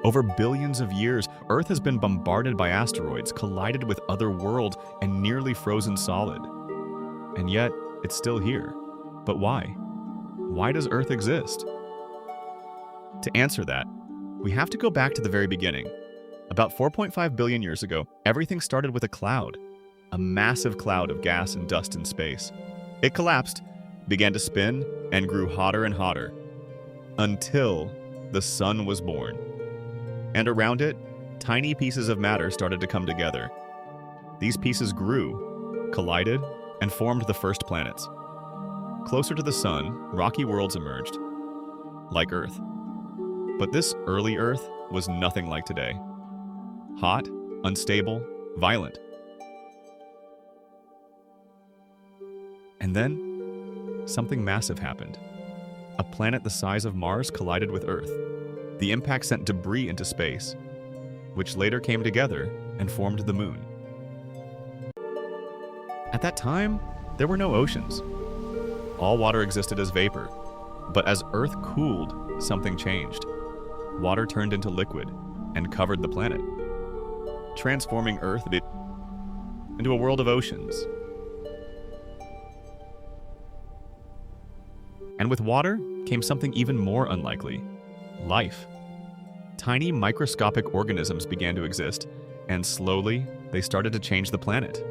Over billions of years, Earth has been bombarded by asteroids, collided with other worlds, and nearly frozen solid. And yet, it's still here. But why? Why does Earth exist? To answer that, we have to go back to the very beginning. About 4.5 billion years ago, everything started with a cloud, a massive cloud of gas and dust in space. It collapsed, began to spin, and grew hotter and hotter, until the sun was born. And around it, tiny pieces of matter started to come together. These pieces grew, collided, and formed the first planets. Closer to the sun, rocky worlds emerged, like Earth. But this early Earth was nothing like today. Hot, unstable, violent. And then, something massive happened. A planet the size of Mars collided with Earth. The impact sent debris into space, which later came together and formed the Moon. At that time, there were no oceans. All water existed as vapor. But as Earth cooled, something changed. Water turned into liquid and covered the planet, transforming Earth into a world of oceans. And with water came something even more unlikely: life. Tiny microscopic organisms began to exist, and slowly they started to change the planet.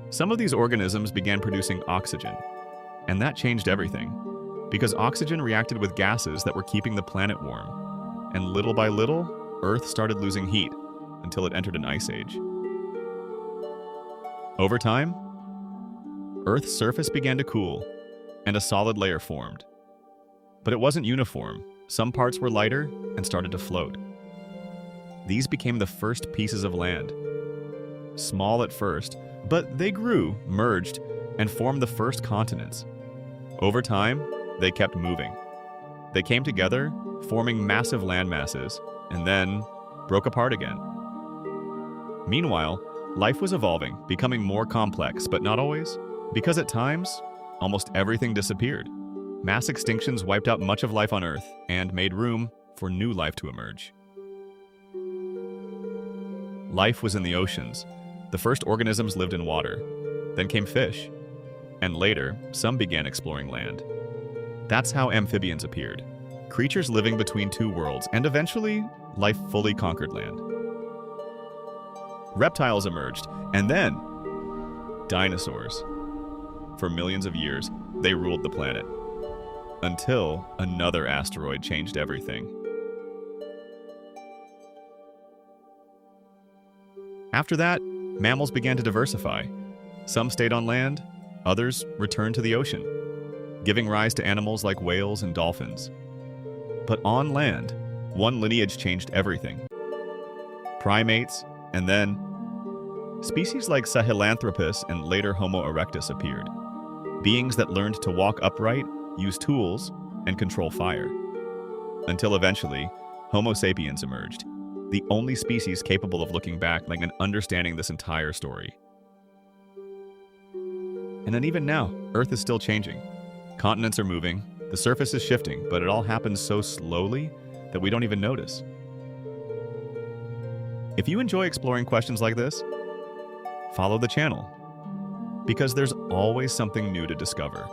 Some of these organisms began producing oxygen, and that changed everything, because oxygen reacted with gases that were keeping the planet warm, and little by little, Earth started losing heat until it entered an ice age. Over time, Earth's surface began to cool, and a solid layer formed. But it wasn't uniform. Some parts were lighter and started to float. These became the first pieces of land. Small at first, but they grew, merged, and formed the first continents. Over time, they kept moving. They came together, forming massive land masses, and then broke apart again. Meanwhile, life was evolving, becoming more complex, but not always, because at times, almost everything disappeared. Mass extinctions wiped out much of life on Earth and made room for new life to emerge. Life was in the oceans. The first organisms lived in water. Then came fish. And later, some began exploring land. That's how amphibians appeared. Creatures living between two worlds, and eventually, life fully conquered land. Reptiles emerged, and then dinosaurs. For millions of years, they ruled the planet, until another asteroid changed everything. After that, mammals began to diversify. Some stayed on land, others returned to the ocean, giving rise to animals like whales and dolphins. But on land, one lineage changed everything. Primates, and then species like Sahelanthropus and later Homo erectus appeared. Beings that learned to walk upright, use tools, and control fire. Until eventually, Homo sapiens emerged, the only species capable of looking back and understanding this entire story. And then even now, Earth is still changing. Continents are moving, the surface is shifting, but it all happens so slowly that we don't even notice. If you enjoy exploring questions like this, follow the channel, because there's always something new to discover.